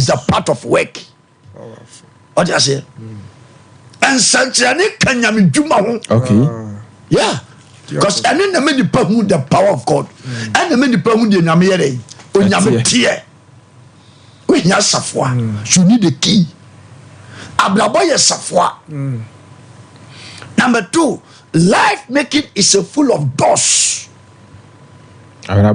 It's a part of work. What do you say? And Sanchani Kanyami Juma. Okay. Yeah. Because I didn't mean the power of God. And the many people in Namere. When Yamatia. When Yasafwa. You need the key. Ablaboya Safwa. Number 2, life making is a full of doors. Yeah.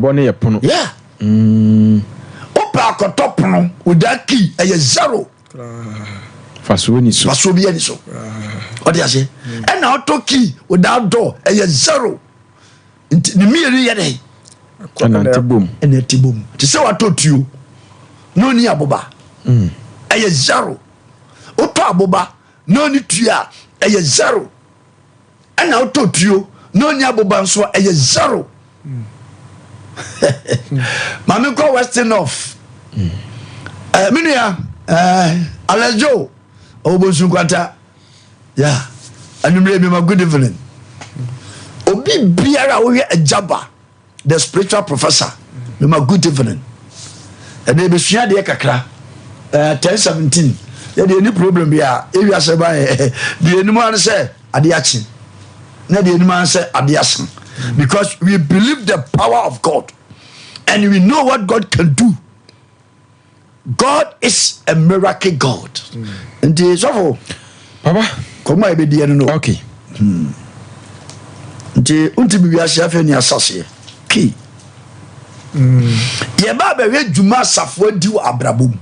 Opa kotopono with that key a 0. Fasobia so. What do you say? And now to key without door a 0. The mere yede. And antibum. To say what I told you. No ni aboba. A 0. Opa aboba. No ni tuya a 0. And now to you. No ni aboba so a 0. Mami ko Western off. Minia Alejo Obosu kwata. Yeah. Anumre me good evening. Obi biara wo hwe ajaba the spiritual professor. Me good evening. And they be sua de kakra. 10:17. There dey any problem bia ewi aseba the enimu an say ade achi. Na the enimu an say ade asen. Because we believe the power of God and we know what God can do. God is a miracle God. And so Papa, come on, be no. Okay. The untibi ashafe ni asase. Key. Ye ba be we djuma safo di wo abrabom.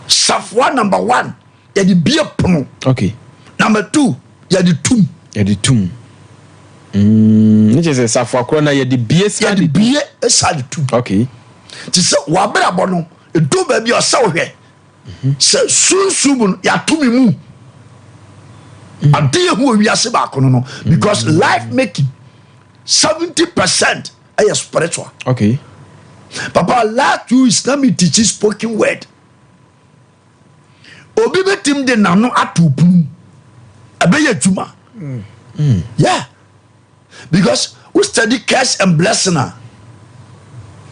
Safo number 1, ye di bie pono. Okay. Number 2, ye di tum. Ye di tum. Niche se safo akro na ye di bie sa ye di bie esa di tum. Okay. Ti se wa brabo no, e do ba bi o sa wo hwe. Se sunsun ya tumi mu. Ade hu wiase ba kono no because life making 70% is spiritual. Okay. Papa, last you is not me teaching spoken word. Obi betim de nano atupum. Abeye juma. Yeah. Because we study curse and blessing a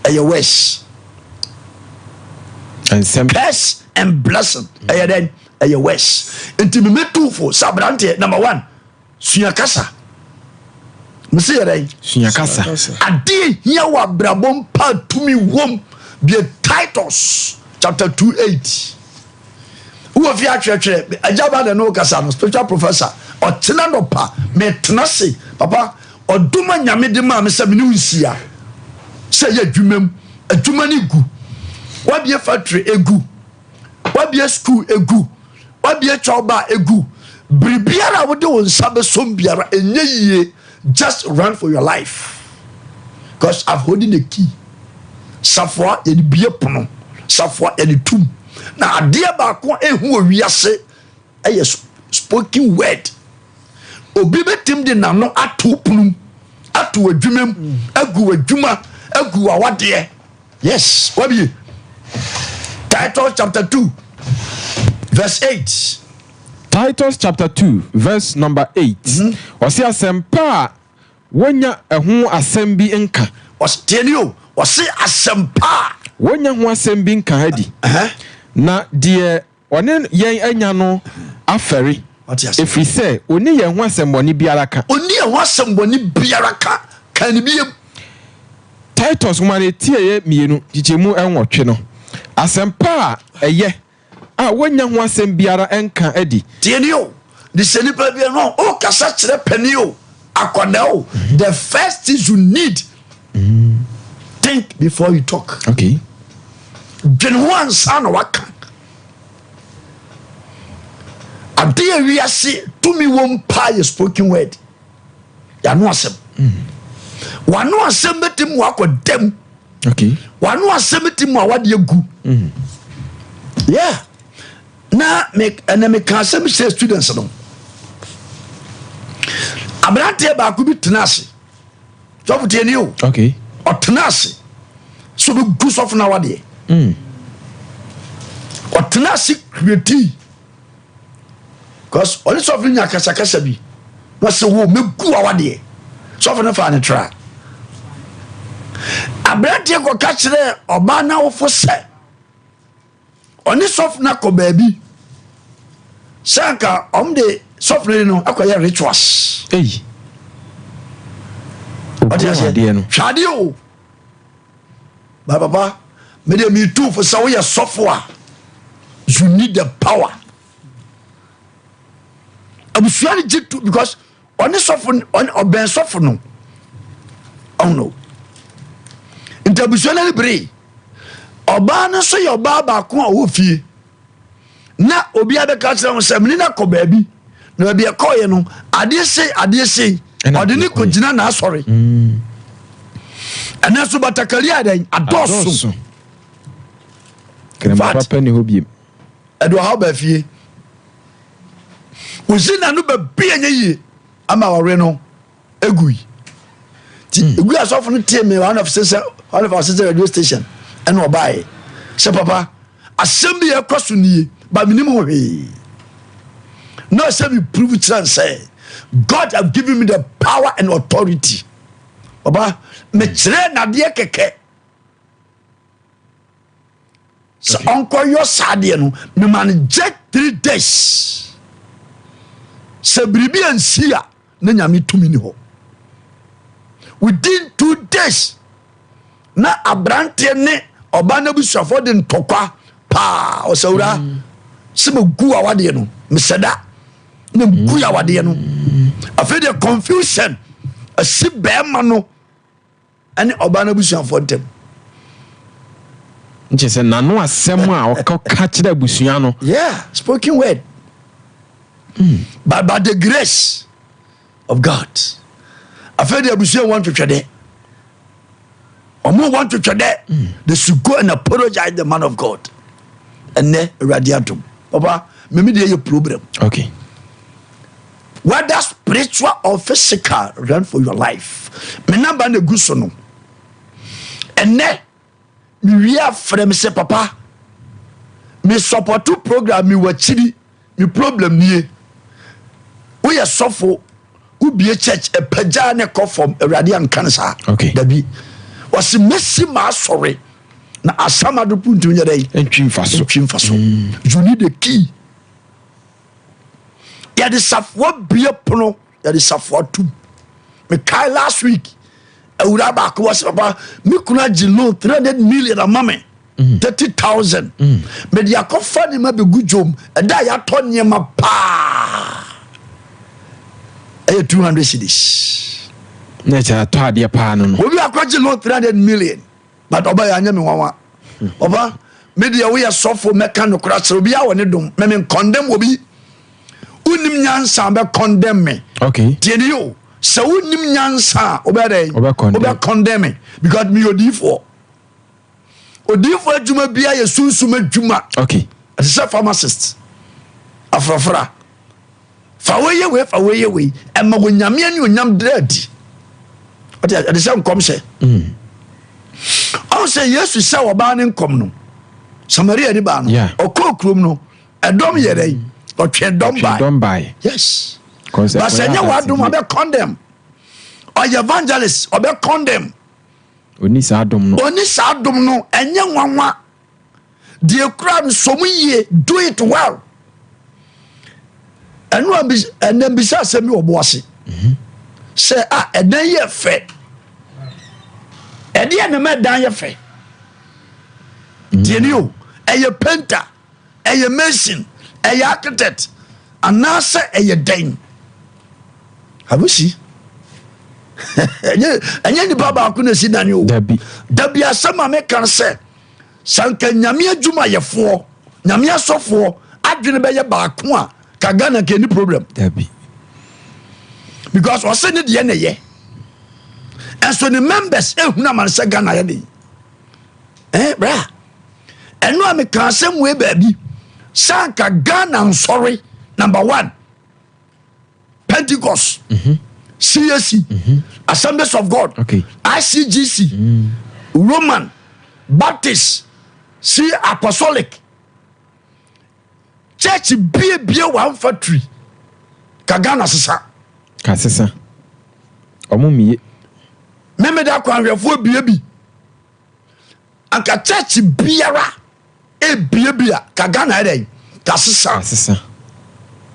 your wish. And some curse and blessing a then a your wish. Until me two for sabrante number 1. Sunyakasa. Mese yere Sunyakasa. Ade here wa brabom pa tumi wom be Titus chapter 2:8. Who of ya church ajaba de no kasa no spiritual professor or tena no pa me tena se papa oduma nyame de ma me se me ni nsia se ye adwumam adwuma ni gu wa be factory egu wa be school egu wa be choba egu bribiara wo de won sabe som biara enye yie. Just run for your life. Because I'm holding the key. Safwa yedi biye pono. Safwa yedi tum. Na adia ba ko ehu wiase eye spoken word. Obi betim de nano atu punum. Atu adwumam, agu adwuma, agu awade. Yes, what be? Titus chapter 2 verse 8. Titus chapter 2 verse number 8. Wasi asempa wonya ehu asembi nka. Wasi tenio wasi asempa wonya hu asembi nka hadi. Na die one yen anya no aferi. Efri se oni yen hu asemboni biara ka. Oni yen hu asemboni biara ka. Kan bi Titus mane tie mienu chichemu enwotwe no. Asempa eye wonya hu asem biara enka adi. Tienio the senipa bia no o kasa kire panio akonao. The first thing you need think before you talk. Okay. Gen one son waka ade we ase to me won pa your spoken word ya no asem wano asem betim wakodem. Okay. Wano asem betim awade egu. Yeah. Na make can say students no. Abrante ba ku bi tenase. So futie ni o. Okay. O tenase. So be goose of na wade. O tenase create. Cause only so nya kasa bi. No se wo me gu awade. So for no fa na try. Abrante ko ka kire oba na wo fo se. oni sof na ko baabi sanka de sof no akoye rituals Shadi o Baba me too for so your software. You need the power. Abusuani jitu because on the software on oben software no. Oh no. Inta abusuani bre. Oba no so your baba ko a wo fie. Na obi abeka kire mo se me na ko baabi. Na baabi e ko ye no ade sei odini ko gina na asori anaso batakali adan adoso krema papa ni hobiem edo ha ba fie uzina no ba bia nyi ama wore no egui ti egui asofo no tie me one of our sister radio station eno obae se papa asem bi e kwaso nie ba minimum he no say we prove it and say God have given me the power and authority. Baba, me chere na de keke. So onko yo sade no, me man jet 3 days. Se bribi ansia na nyame tumi ni ho. Within 2 days na abrante ne oba na busuafo de ntokwa pa osawura se me gu awade no me seda na gu awade no after the confusion a si bema no ani oba na busuafo dem nche se nanu asem a o ka kire busua no yeah spoken word but by the grace of God after the busua want to trade omo want to trade they should go and apologize the man of God and ne radiatum papa me dey problem okay whether spiritual or physical run for your life me number na guso no ene me wia frem say papa me support program me wachiri me problem nie we are suffer we be a church a paja ne conform radiant cancer okay dabi was messi ma sorry na asama do puntu nya dai entwin faso you need the key. Ya de safwa bie pono ya de safwa tu me kai last week awura ba ko was papa me kuna jilo 300 million amame 30,000 me dia ko fa ni ma be gujom e da ya to ne ma pa 200 cedis na cha to ade pa no obi akwaji lo 300 million but oba ya nya me wawa oba me dia we sofo meka no kra sere obi a woni dom me condemn obi unim nyansa be condemn me okay tieni yo so unim nyansa obe condemn me because me odifo adwuma bia ye sunsum adwuma okay as a pharmacist afrafra fa weye we e ma go nyame ani onyam dredi ati ade se nkom se say yesu se oba ne nkom no Samaria ni ba no okokrom no edom ye dai otwe dom by yes but senya wadom abe condemn or evangelist obe condemn oni sa adom no enye nwanwa de kura no somuye do it well enu ambisa se mi obo ase say edan ye fe ede na me dan ye fe tienio eye painter eye mason eye architect anase eye den have you see enye ni baba ku na si dani o dabi asema me kan se sanka nyame adwuma yefo nyame asofo adwene be ye ba ko a ka Ghana ke ni problem dabi because o se ni de na ye and so the members ehuna man se Ghana ye dey bra eno am kan se we baabi sanka Ghana sorry number 1 Pentecost CSC Assemblies of God ICGC Roman Baptist C Apostolic Church bie one factory ka Ghana sisa omumie meme da kwa hwefo bie bi anka church biara biebia ka Ghana eden ka sesa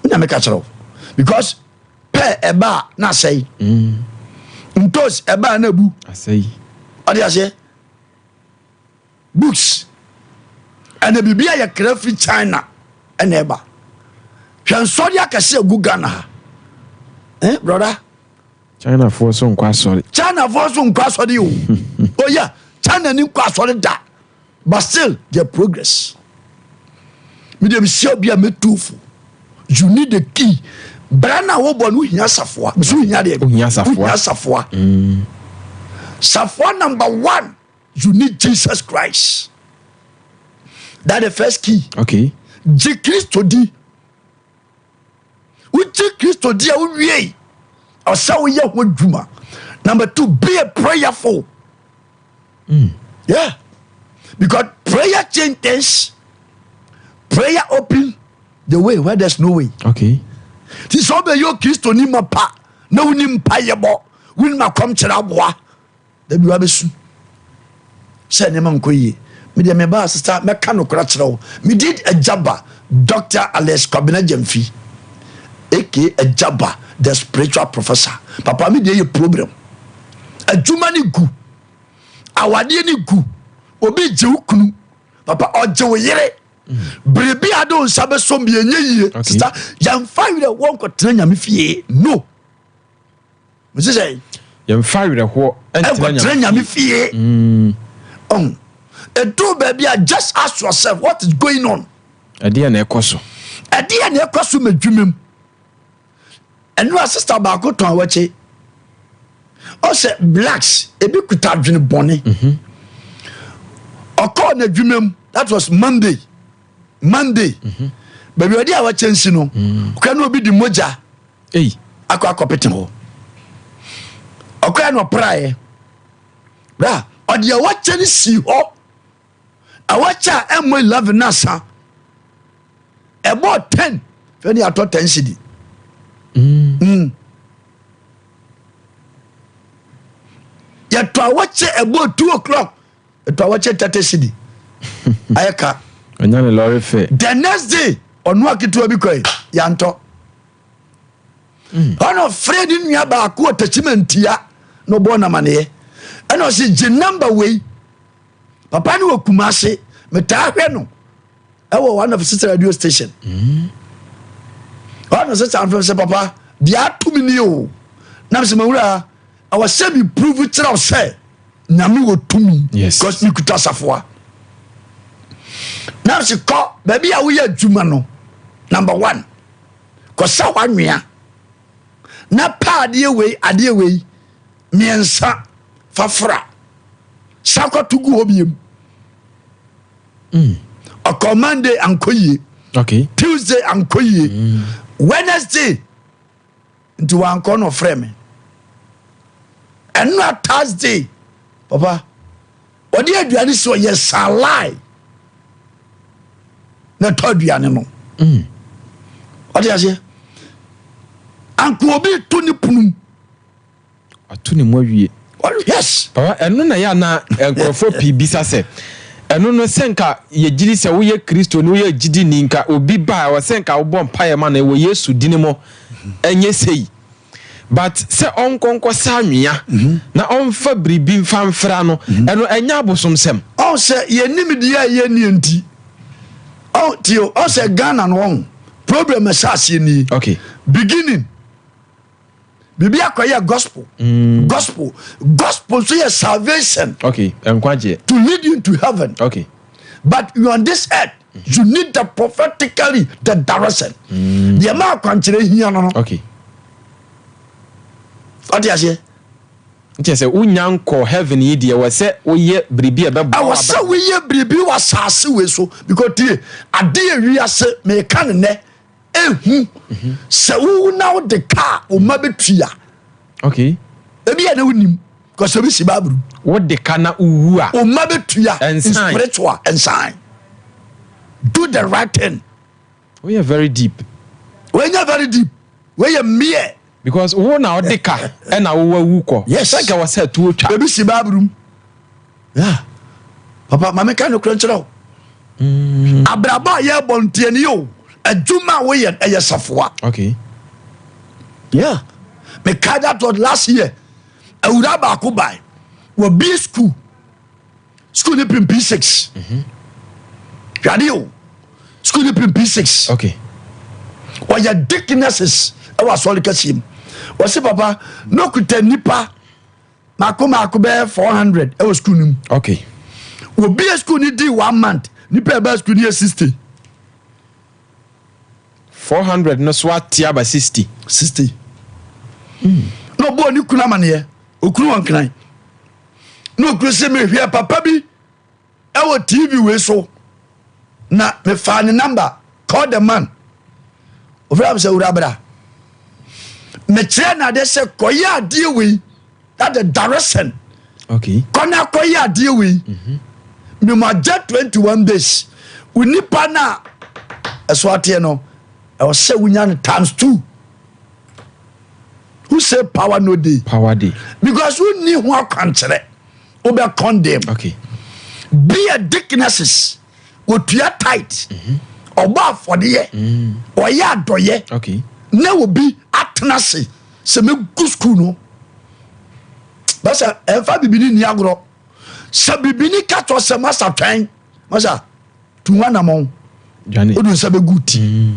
na me ka chero because pe eba na say ntos eba na bu asay ade ase books and bibia ya krafi China and eba hwan sori akase agu Ghana brother China for so nkwa sori oh yeah China ni nkwa sori da but still their progress me dem see bia metufu you need the key brana wo bonu hia safoa so hia de safoa safoa number 1 you need Jesus Christ. That the first key. Okay. Je Christo di. Uji Christo di a uwie. Asa wo ye ho dwuma. Number 2, be a prayerful. Yeah. Because prayer changes. Prayer open the way where there's no way. Okay. Ti so be yo Christo ni mapa. Na woni mpayebo. Woni makom kira boa. Da bi wa besu. Se ne man koyi. Me de me ba sister me ka no kora kira wo. Me did a jabba Dr. Alex Kwabena Jamfi. Aka a jabba the spiritual professor. Papa me dey problem. Adwuma ni gu. Awade ni gu. Obi je ukunu. Papa oje wo yere. Brebi ado nsabe so me enye yie. Sister, yam fire the won ko tena nyame fie. No. Me say yam fire the ho tena nyame fie. Do baby, just ask yourself what is going on. Adia na ekoso. Adia na ekoso medwumem. Enu sister ba ko ton wache. O se blacks ebi kuta dwene bone. Oko na dwumem that was Monday. Baby odi a wache nsi no. Kwa na obi di moja. Akwa akopete ho. Okwa na prae. Bra, odi a wache ni si ho. Awacha M11 nasa about 10 feni ato 10 cedi ya to awache about 2 o'clock to awache 30 cedi ayaka anyane lorry fare the next day onu akitu obi koi ya nto ono friend nua ba ko attachmentia no bona mane eno si je number way papa ni Kumasi meta hwe no ewo one of sister radio station one of sister and say papa dia tumi ni o na se mawura our say be prove it now say nyame wo tumi because me kuta safoa na se ko baby a wo ya adwuma no number 1 ko sa wanwea na pa ade we miensa fafra sakotugu obiem a Monday ankoye. Okay. Tuesday ankoye. Wednesday into one corner frame. And not Thursday. Papa. What do you do? So yes, I lie. Not told you animal. What do you say? Uncle Obi Tony Punum. A Tony Moye. Yes. Papa, and no ya na for bisa se. Eno no senka ye gidi se wo ye Kristo no ye gidi ninka obi ba wo senka wo bom paye ma na wo Yesu dini mo enye sei but se onkonko sanwea na onfa bribi mfa mfra no eno enya abosomsem on se ye nimdia ye ni enti on tio on se Ghana no on problem asase ni okay beginning bibi akoya gospel so your salvation okay enkwaje to lead you to heaven okay but you on this earth you need the prophetically the direction the ma kwanchere hia no okay what you say say unyanko heaven yi de we say woye bribi e bebo I was say woye bribi wasase we so because tie ade ewiase me kan ne ehu se wu na wo de car o ma betua okay ebi ya na unim because obi si babru wo de car na uwu a o ma betua spiritual and sign do the right thing we are very deep we are mere because wo na wo de car e na wo wu ko yes like I was said to twa obi si babru yeah papa mama kan no kronchero abraba ye bontieni yo adwuma wo ye safoa. Okay. Yeah. Me kada to last year awura ba ko bai wo be school ni P6. Radio school ni P6. Okay. Or your dicknesses I was all kasim. Was papa no kuta nipa mako be 400 I was school nim. Okay. Wo be school ni di 1 month nipa be school ni 60. 400 no swat tiaba 60. No bo ni kuna mane okunu wankran. No okunu se me hwe papa bi e wo TV we so na me fa ni number call the man. Ofra se urabra. Me chere na de se koya die we that the direction. Okay. Kona koya die we. Me ma jet 21 days. Unipa na eswate no I was say winyan times 2. Who say power no day? Power day. Because who need who country? Obe condemn. Okay. Be a dicknesses. What you are tight. Oba for the year. Or ya doye. Okay. Ne will be atnasi. Se me go school no. Basa enfa bibini ni agro. Se bibini kato se masa twan. Masa tuwana mon. Jani. Odun se be guti.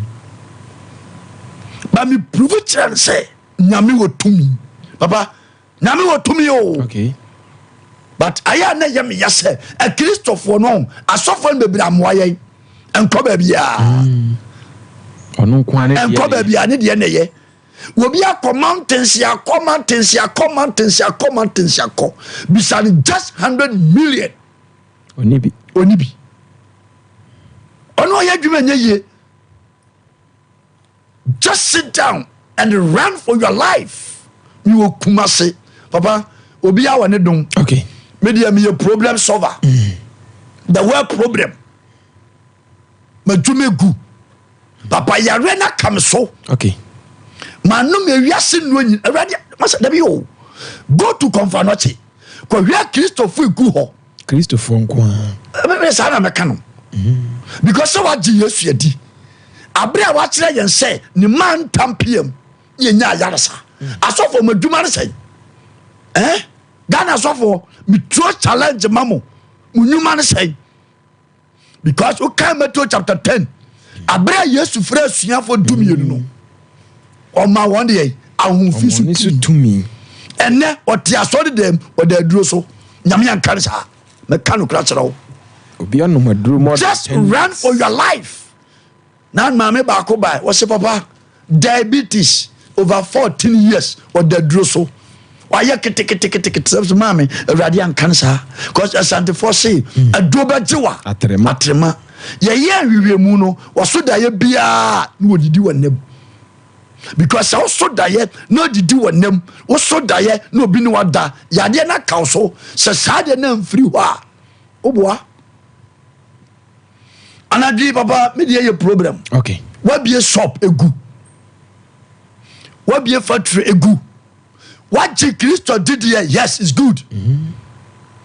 Ba mi prove it say nyame wo tumi. Papa, nyame wo tumi o. Okay. But aya na yam yase a Christopher no asofo no bebra moaye enko ba bia. Onu kwa ne de. Enko ba bia ne de ne ye. Wo bia mountains ya mountains bisani just 100 million. Onibi. Ono ye dwuma nye ye. Just sit down and run for your life. You will kumase. Papa, obi awa ne dum. Okay. Media me a problem solver. The world problem. Majume gu. Papa ya rena come so. Okay. Manu me wiase no nyi. Awurade masa da bi o. Go to Confanoche. Ko wi Christopher gu ho. Christopher nkwa. Me sa na meka no. Because so what Yesu adi. Abre a wa kire yen say ni man tampiem ye nya yaresa. Asofo madwuma ne say. Ghana asofo me tro challenge mamo. Munyuma ne say. Because you came Matthew chapter 10. Abre Yesu frɛ suafo dumienu no. O ma won de ahunfi su tumi. Ene o ti asori dem o da duro so. Nyame an kan sa. Me kan kra kyerɛ wo. Obi anu maduro more. Just run for your life. Now mama ba ko ba wo se papa diabetes over 14 years o da duro so. Wa ye kete so mama awurade an kan sa. Cause asante for say adoba jiwa atrema. Ye ahwiwe mu no wo so da ye bia na odidi wonam. Because I also die no didi wonam. Wo so da ye na obi ni wada. Yade na kaw so se sade na mfiri ho a. Oboa. Anadri papa me dey problem. Okay. What be a shop egu? What be a factory egu? What Christo did here? Yes, it's good.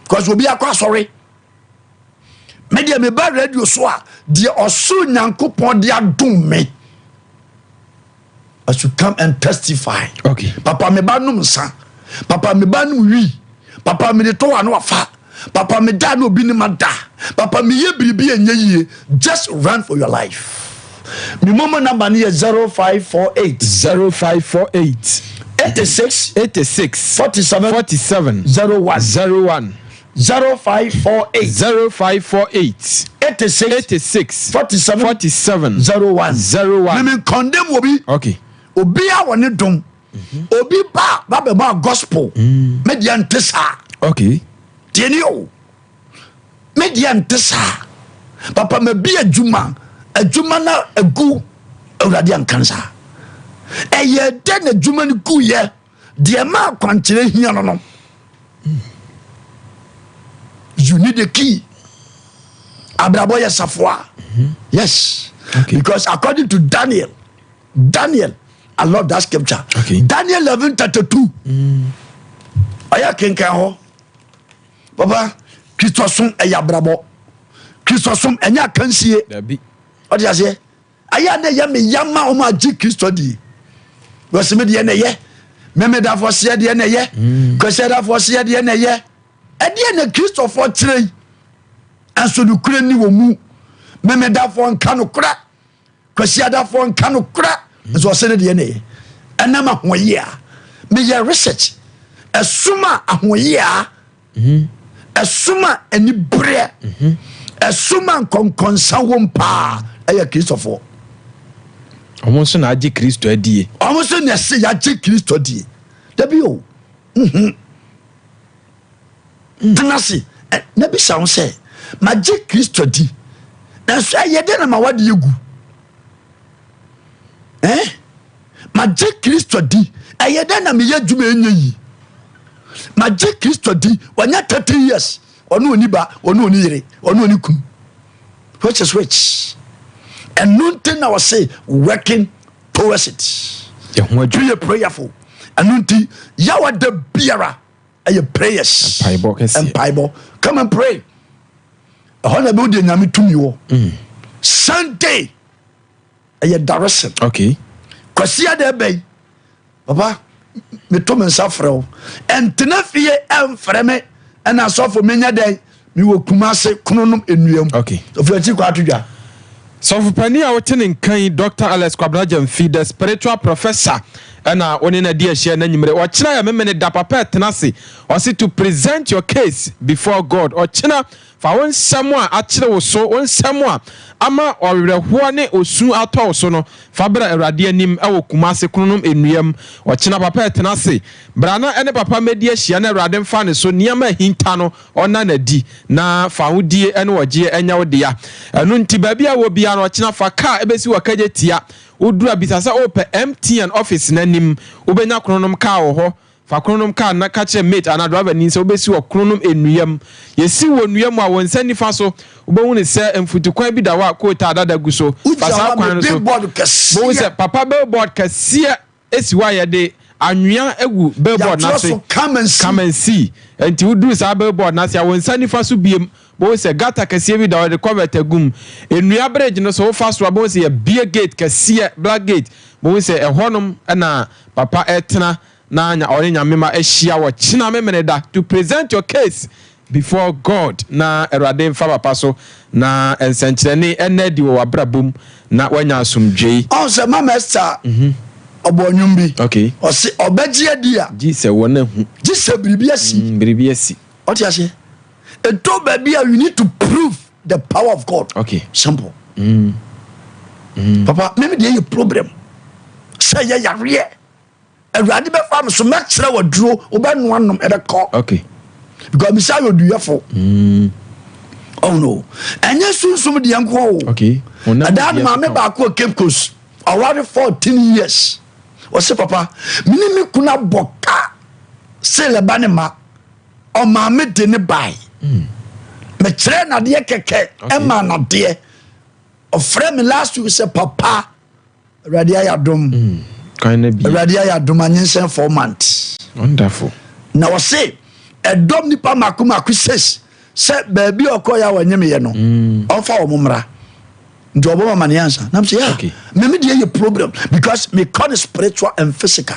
Because we be a sorry. Media me ba radio so a de osu nyankopon de adom me. I should come and testify. Okay. Papa me ba num sa. Papa me ba num wi. Papa me de to anu afa. Papa me da no bi ni mada. Papa me ye biribi enye yie. Just run for your life. Me mama number ni 0548 86 47 01 0548 86 47 01. Me condemn obi. Okay. Obi a woni dom. Obi ba be ma gospel. Media ntesa. Okay. Tieni o. Media ntesa. Papa me bi adwuma na egu awurade ankansa. Eye de na adwuma ni ku ye. De ma kwankyere hia no no. You need a key. Abrabo Safoa. Yes. Okay. Because according to Daniel, I love that scripture. Okay. Daniel 11:32. Aya kenkan ho. Papa, Christosun eya brabo. Kristo som enya kansie dabi odi ase aya na ye me yama o ma ji Kristo di woseme de na ye memeda fo se de na ye kwaseda fo se de na ye ede na Kristo fo kire anso du kure ni wo mu memeda fo nka no kura kwaseda fo nka no kura so se de na ye enama hoye a me ye research esuma ahoye a esuma eni bre esuma nkonkonsa wompa aya Kristo fo omo so na agi Kristo adie omo so na se ya agi Kristo die dabi o dinasi na bi sa won se ma agi Kristo di na so ye de na ma wade yegu ma agi Kristo di aye de na me ye djuma enyi ma agi Kristo di wanya 30 years onu oni ba onu oni yire onu oni kum which is which and nothing I was say working towards it you prayerful and nothing yawa de biara aye prayers and bible come and pray honor be de nyame tumi wo Sunday aye direction okay kwasia de bay papa me to men safrel and tenafie emfreme and asofo menya dey mi wo kumase kununum enuam okay oflati kwa atudwa so for pani a wote nkan Dr. Alex Kwabrajam the spiritual professor na oni na dia share na nyimre o kira ya memene da papa tenase o say to present your case before God o kira fa won samu a akire wo so won samu a ama owerɛhoɔ ne osu atɔ so no fa bra awurade anim ɛwɔ kumase kununum enuam o kira papa tenase brana ene papa medi ahia na awurade mfa ne so niam ahinta no ona na di na fa hodie ene wɔgye enya wo dia ɛno nti baabi a wo bia no o kira fa ka ebesi wakagye tia udura bisasa ope MTN office nanim ubenya kronom ka wo ho fa kronom ka na ka che mate ana driver ni se obesi wo kronom enuyam yesi wo nuyam a won sani fa so ubehu ne se emfutukwan bi da wa ko ta dada gu so basa kwan so bo se papa billboard kase esi wa ye de anwea egu billboard na so come and see enti uduru sa billboard na se won sani fa so biem bo se gata kase bi da de covet agum enua bridge no so fa so bo se ye beer gate kase black gate bo se ehonum na papa etena na anya oninya mema ehia wo china memene da to present your case before God na erade mfa papa so na ensenkyerene enadi wo abrabum na wanya asomdwei on se mama Esther obonyum bi okay o se obagie dia ji se wona hu ji se biribi asi o ti ase eto baby you need to prove the power of God okay simple papa maybe there is a problem say ya yare erade be fam so me kire waduro obanu anom edeko okay because misal oduyefo oh no anya sunsum de yanko okay dad mama ba ko Cape Coast award 14 years o se papa minimi kuna boka se le banema o mama de ne bai me kire na de keke e ma na de o frame last week say papa radia yadom kind of radia yadom anyensen 4 months wonderful na o se edom nipa makumaku says se baby okoya wanyeme ye no ofa wo mumra nti obo ma ne answer na say yeah okay. me dey a problem because me call spiritual and physical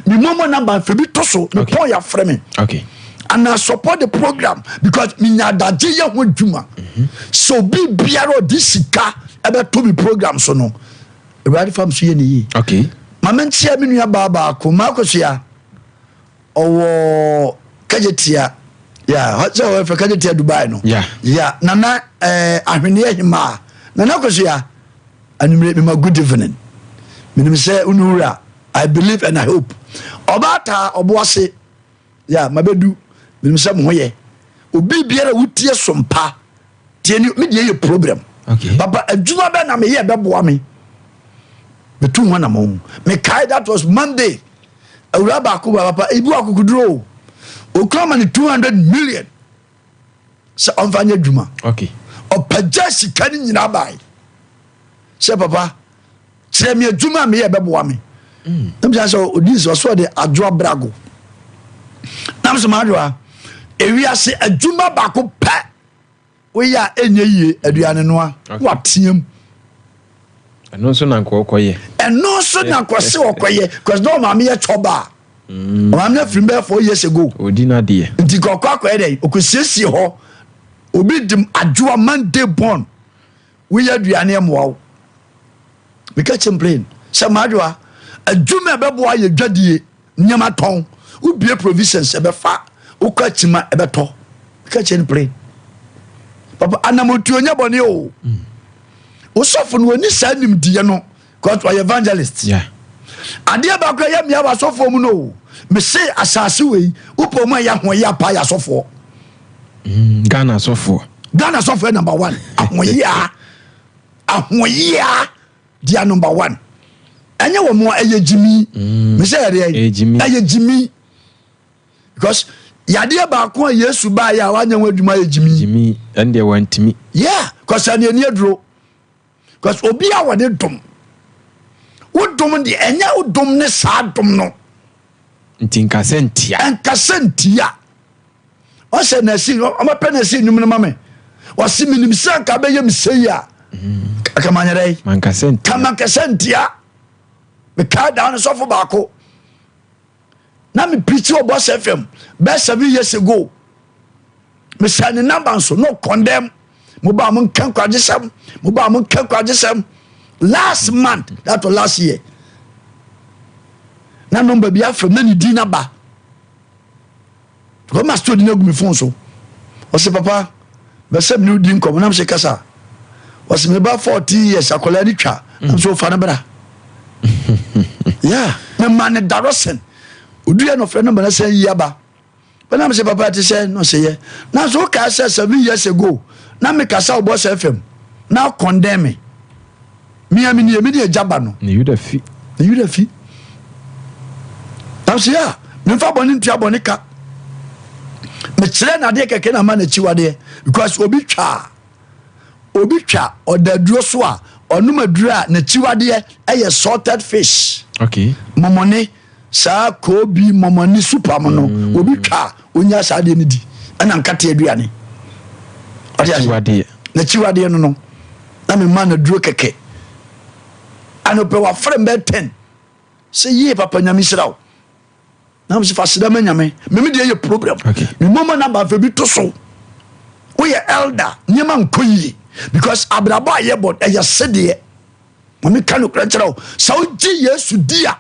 me momo number fe bi to so me pon ya frame me okay and I support the program because me nyadaje ye ho dwuma so bi biaro disika ebe to me program so no ready fam so ye ni okay mama ntia me nua baba ko makoso ya owo kajetia yeah hoja we fe kajetia Dubai no yeah nana ahwene ahima nana koso ya anumre me good evening me say unura I believe and I hope obata oboase yeah mabedu me say mo hoye obi biara wutie sompa tie ni me dey problem okay papa adwuma be na me ye beboa me betu ho na mo me kai that was Monday awura ba ko papa ebu akukuduro o come and 200 million se onfanya dwuma okay o paja sika ni nyina bai se papa kire me adwuma me ye beboa me ntia so odis so de adwo brago nam so madwa ewia se adwuma ba ko pa we ya enye yie aduane no a watiem eno so na nkokoye because no mama ye choba mama from there 4 years ago odina de nti kokoye dey okosiesie ho obi dim adwoa Monday born we ya aduane mo we catch him brain say madwa adwuma bebo ye dwadie nyama ton ubie provisions ebefa ukachima ebeto we catch him brain papa anamotu onya bone o osofo no ni sa nim die no because we evangelist ade ba kwa ya mia ba sofo mu no me say asase we upomo ya ho ya pa ya sofo Ghana sofo number 1 ahoya dia number 1 anya wo mo ayejimi me say ayejimi because yade ba ko Yesu ba ya wanya wadwuma ayejimi ende wantimi because ani aduro because obi a wode dom wodom de enya wodom ne sa dom no ntinka sentia o se na si o ma penesi nyum no mame o si minim san ka be yem sei a akamanyere manka sentia me ka down so for baako na me preach o Boss FM be 7 years ago me say ne number so no condemn mo ba mo kan kwajesam last month that was last year na number bi afem na ni di na ba ko ma study na gumi phone so o se papa be se mi di nkom na me se kasa o se me ba 40 years akola ni twa na so fa na bra me man darosen oduya no friend number na say yaba but na me se papa ti say no say ye na so ka say 7 years ago na me kasa o Boss FM na condemn me ni ejaba no ni you da fi am say ya me fa boni ntia boni ka me kire na de keke na ma na chiwade because obi twa odaduro so a onumadura na chiwade eye salted fish momone sa ko bi momone super mo no obi twa onya sa de ni di ana nkate aduane na chiwade no na me ma na duro keke anope wa frem be 10 say ye papa nyame siraw na mo se fasida ma nyame me de ye problem me mama na ba fa bi to so we ye elder nyama nkoyi because abraba ye bod e ye sede mo me kan okra kyerɛw sa o gi Yesu dia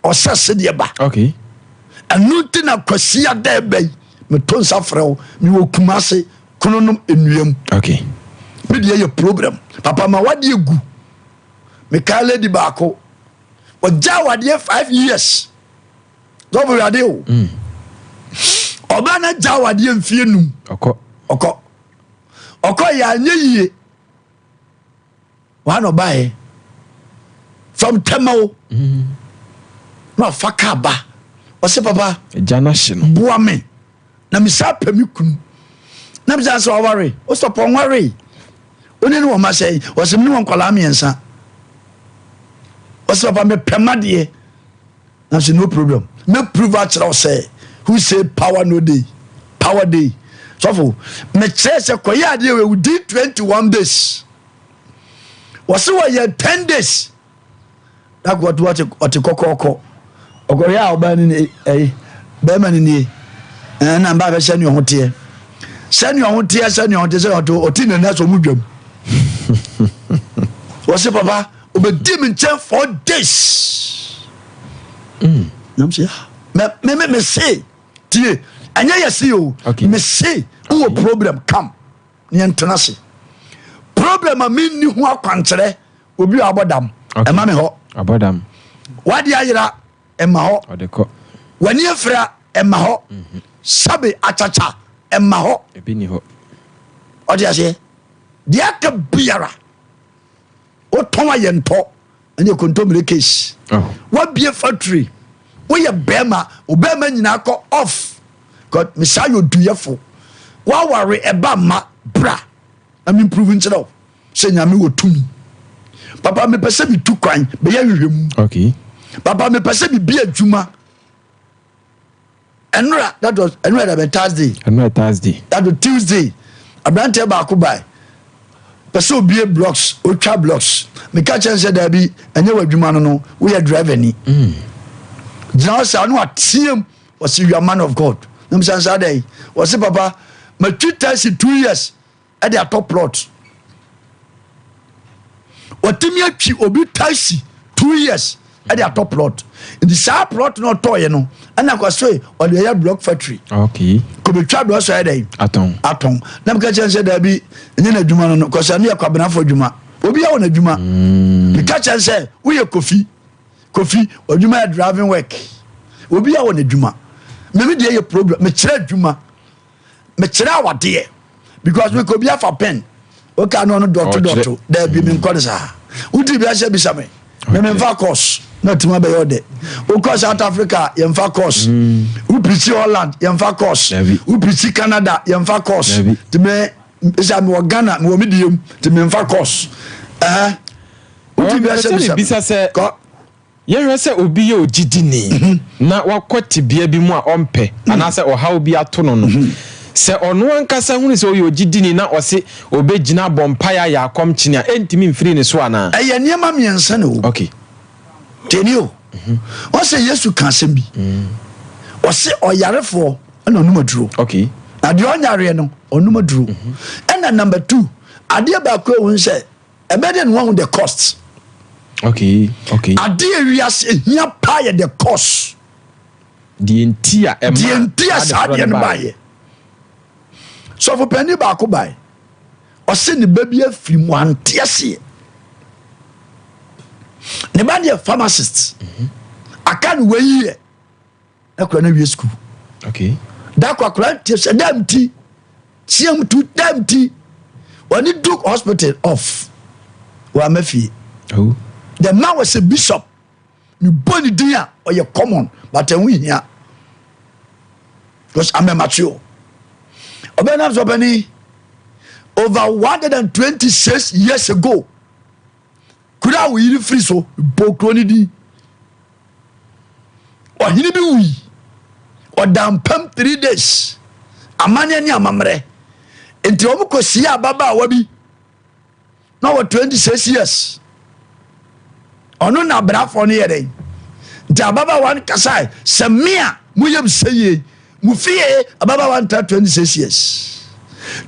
o sa sede ba anuti na kwasia da bai me to nsa frɛw me wo kumase kononom enuam me de ye problem papa ma wade egu me ka lady baako o jawade 5 years do bo yade o oba na jawade mfie num oko ya nyeyie wa no bae from Temao no faka ba o se papa jana hye no boa me na me sa pa me kunu na me sa so worry o stop on worry oni no ma say o se me no kwala me ensa o se papa me pemade na say no problem me prove at say who say power no day power day so for me say koya ade we did 21 days was we 10 days that what kokoko ogoya obani ni be mani ni na mba be senu hote senu hote say otine na so mudwam was papa obedi me 4 days nam say me say tie anya yesi o me say o problem come ni entenase problem a me ni ho akwankyere obi abodam e ma me ho abodam wadi ayira e ma ho odeko wani efra e ma ho sabe achacha e ma ho ebi ni ho odi ase dia ka biara o ton ayento ene kontomire case wa bie factory we ye bema obema nyina ko off god misayo duyefo wa ware eba ma bra am improving chelo se nyame wotumi papa me pese bi tu kwan be ya hwehwem papa me pese bi bia adwuma enra that was enra that Thursday that was Tuesday abrante ba ko bai pese obie blocks otwa blocks me ka chen say da bi enye wadwuma no we are driver ni just anu atiem was you a man of God nam san sa dai was papa my 2 years at the top plot otimi atwi obi taxi 2 years at the top plot in the sharp plot no toy no and I go say or the block factory okay ko be twa block so dey aton na me ka chen say da bi enye na dwuma no ko say na yakwabena fo dwuma obi ya wona dwuma me ka chen say we ye kofi odwuma driving work obi ya wona dwuma me dey ye problem me kire dwuma me kire awade because we ko bi afa pen o ka no dot there be me nko sa udi bi a she bi same me fa course na tuma be yode o course South Africa ye mfa course u preach Holland ye mfa course u preach Canada ye mfa course to me isa me Ghana me medium to me mfa course udi bi a she bi same yehwe se obi ye ogidi ni na wakwati bia bi mu a ompe anase ohaw bi ato no no se ono ankasa hunu se oyo ogidi ni na ose obegina bompaya ya akomkini a entimi mfiri ne so ana eye niema miensa na o okay tenio o se Yesu kan se bi o se oyarefo na onumaduro okay na de onyare no onumaduro and number 2 ade ba ko won se ebede no won the cost okay ade wiase hia paye the cost the entire sade no baye so for penny ba ko bae o se ne baby afiri mu antiase ne ba de pharmacist akan weyi e ko na wie school okay da kwa klant se damti chiam tu damti woni Duke hospital off wa mafie oh the man was a bishop you born dia or you common but we here because I'm a mature obenam so bani over 126 years ago kura we free so bokroni di o hini bi wi o dampam 3 days amane ni amamre enti o ko sia baba wa bi no 26 years ono na brafo ne yere nti ababa wan kasai semia muyem seye mufie ababa wan 26 years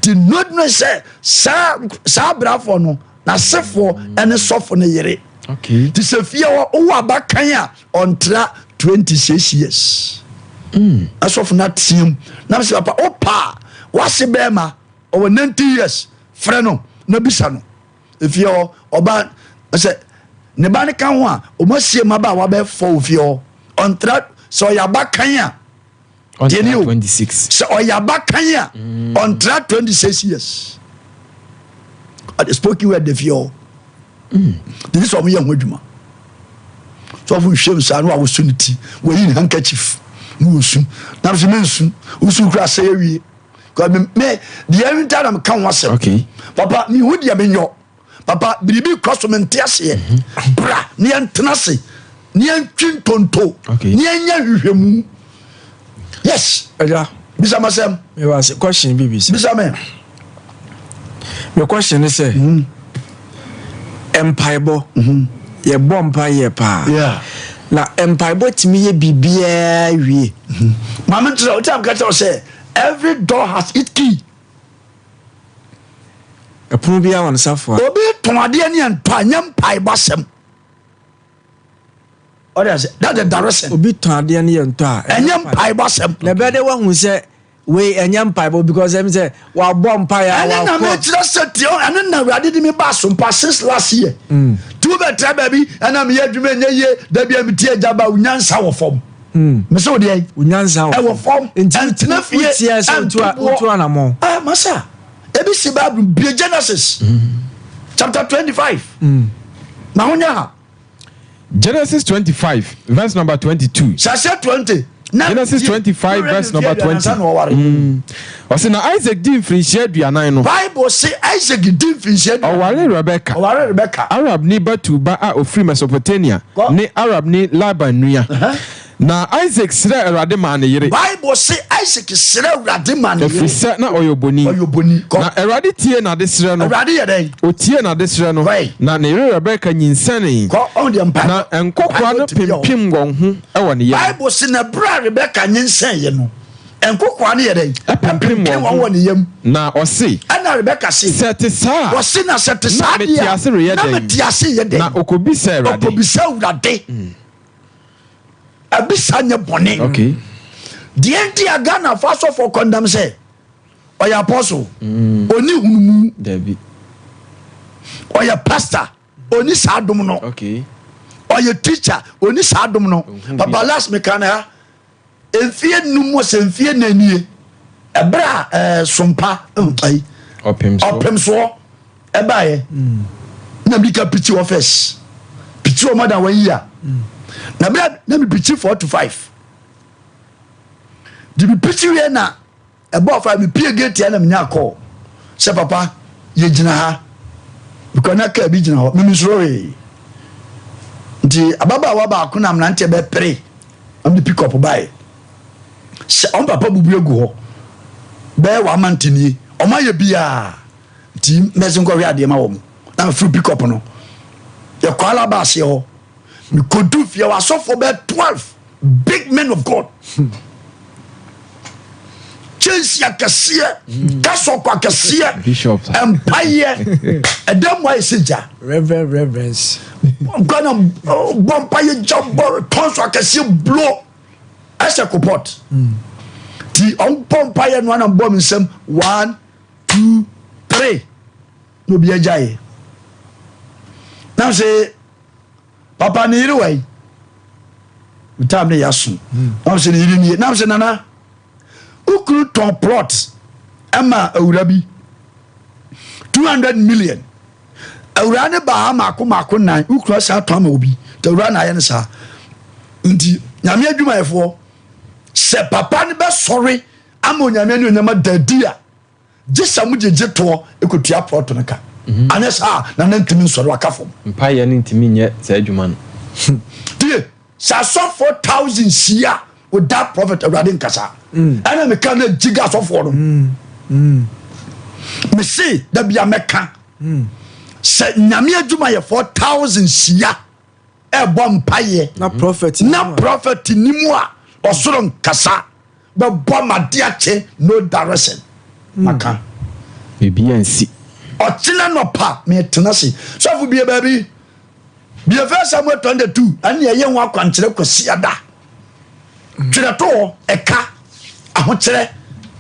ti not no say sa brafo no na sefo ene sofo ne yere okay ti se fie wo abakan a ontra 26 years asofo na tim na se papa opa wase bema o 90 years freno na bisa no efie oba say ne ba ne kan ho a o masie maba wa be fo ofie on track so ya ba kan a on 26 so ya ba kan a on track 26 years I spoke you at the fio this is what we are doing so fu hwem sa no a wo suniti wo yin handkerchief mu su na so mensu usu kra say awie ko me the every time am kan wase okay papa mi hu dia menyo papa biribi kosomenti ase bra ne entenase ne entwin tonto ne enya hwehwemu yes Eja bisa masem me was question BBC bisa me me question is say empire ye bompa ye pa yeah na empire timi ye bibia wie mama tell o time catch say every door has its key epunu bia wan safo obi tonade ne ento anyam pai basem o dey say that the direction obi ton ade ne ye nto a anyam pai basem na be de wa hu say we anyam pai because em say wa bompa ya wa na me tira setio ene na wade di me ba SOMPA since last year two better baby and me adwuma nye ye da bia me tie jaba unyansa wo fom me so dey unyansa wo fom entina fie so anamo masa ebi si Bible be Genesis chapter 25 na honya Genesis 25 verse number 22 Sasha 20 Genesis 25 verse number 20 Ose na Isaac din finhia aduanan no Bible say Isaac din finhia oware Rebecca Arab ni Batuba a ofri Mesopotamia ne Arab ni Laban nua na Isaac srɛ Awurade ma ne yere. Bible say Isaac srɛ Awurade ma ne yere. Efisɛ na ɔyɛ oboni. Na Awurade tie na de srɛ no. Awurade yɛ dɛn? Otie na de srɛ no. Na ne yere Rebeka nyinsɛnee. Na nkɔkoa no pimpim wɔn ho ɛwɔ ne yam. Bible say na bra Rebeka nyinsɛn no. Nkɔkoa no yɛ dɛn? Pimpim wɔn ho ne yam. Na ɔse. Ɛna Rebeka se. Sɛ te saa. Ɔse na sɛ te saa deɛ. Na mete ase yɛ dɛn? Na okobisa Awurade. Okobisa Awurade. Abisa nye bɔne. Okay. Deɛ nti a Ghana fa asɔfo condemn sɛ ɔyɛ apostle oni hunumu David ɔyɛ pastor oni saa dom no. Okay. Ɔyɛ teacher oni saa dom no. Papa last mekana ha emfie numu sɛ emfie nanie ɛbra SOMPA ai ɔpemso ɛbaayɛ na bi ka picture office picture more than 1 year na bra na me picture 4 to 5 di bi picture we na ɛbɔ fa me pie gate ya na me nya call sɛ papa ye gyina ha because na ka bi gyina hɔ me misrowe nti ababa wa ba ko na mnante be pere am di pick up by sɛ on papa bubu egu hɔ be wa mantini o ma ye bia nti mesin ko hwe ade ma wo mu na free pick up no ye kwala ba se hɔ me kodu fie wa sofo be 12 big men of God Chensia kasie kaso kwa kasie Bishop empire edem wa isija reverence gonna bompaye job tonswa kasie blow ase kopot ti on bompaye no na bom nsem 1 2 3 no bi ajaye na say papa ni iri wai utam ne yaso na say ni iri ni na say nana ukuru ton plot ama awura bi 200 million awura ne ba mako nan ukuru sa ton ma obi to awura na ye ne sa nti nyame adwumayefo se papa ne be sorry ama nyame ne nyama dadia gisa mu jeje to ekotua plot no ka anesa na ntimi nsoro akafo mpa ye ne ntimi nye sa adwuma no tie sa so 4000 sia with that prophet awurade nkasa ana me kan na giga so for no me see da bia meka se nyame adwuma ye 4000 sia e bom paye na prophet ni mu a osoro nkasa be bom ade ache no direction maka bibia nsi otina no pa me tena se so fu bia baby bia verse Samuel 22 ani ye ho akwankere kwasi ada twere to eka ahokyere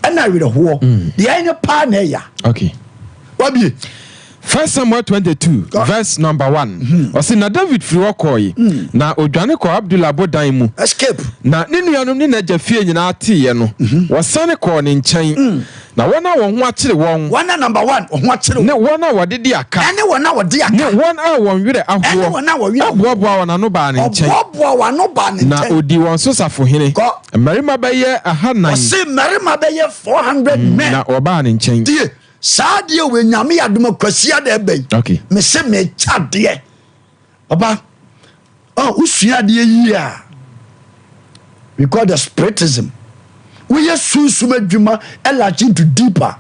ana were ho de anya pa na ya okay wabi 1 Samuel 22 verse number 1 ɔse na David firi wɔkɔɔye na odwane kɔ Abdullah bodan mu escape na ne nuanom ne n'agya fie nyinaa teeɛ no wɔsane kɔɔ ne nkyɛn na wɔn a wɔn ho akyere wɔn wɔn number 1 ho akyere ne wɔn a wɔde di aka ɛne wɔn a wɔde aka ne wɔn a wɔn werɛ ahoɔ aboaboa wɔn ano baa ne nkyɛn aboaboa wɔn ano baa ne nkyɛn na odi wɔn so safohene mmarima bɛyɛ 400 ɔse mmarima bɛyɛ 400 men na wɔbaa ne nkyɛn die saa deɛ we nyame adom kwasia da bai okay me se me cha deɛ baba usua deɛ yi a we call the spiritism we are sunsum adwuma elach into deeper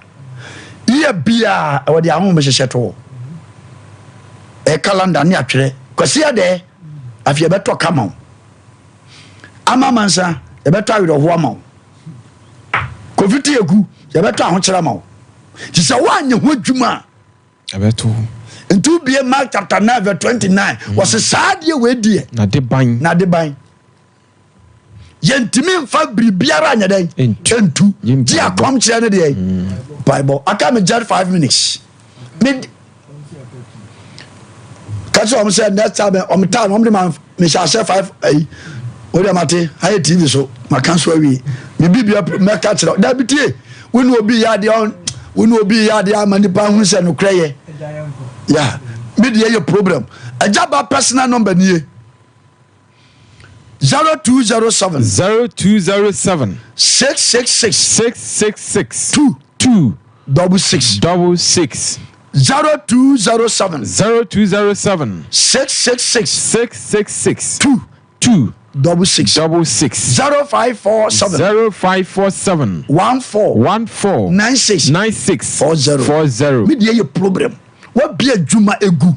ye bia we dey ahom me hyehyɛ to e calendar ne atwere kwasia de afia beto kama ama mansa e beto awerɛ ho ama covid egu e beto ahokyere ma ti sɛ wanye ho adwuma abeto ntu bie Mark chapter 9 verse 29 was saa deɛ we die na de ban yentimi mfa biribiara anya den entu di akom kyerɛ ne deɛ Bible aka me just 5 minutes me catch am say next time on time on man me shall say 5 ai o de mate hay TV so maka so awie me bibia me ka kyerɛ da bitie we no obi ya de on we no obi ya de amani pa hu se no kreye yeah me de ye problem ajaba personal number nie 0207 666 2 66 0207 666 2 66 0547 14 96 40 media ye problem wa bia adwuma egu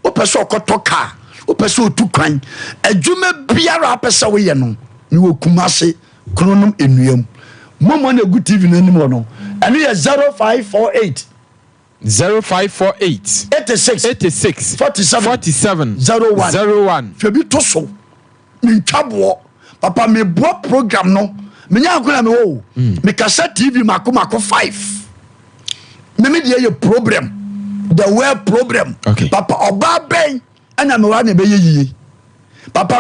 o pese okoto car o pese otu kwan adwuma biara pese wo ye no ni wo kumase kronom enuam momo na egu tv nanim no eno ye 0548 86 47 01 febi to so min twabo papa me bo program no me nya akona me wo me kasa tv mako 5 me dey ye problem the well problem okay. Papa oba ben ana me wa na be ye papa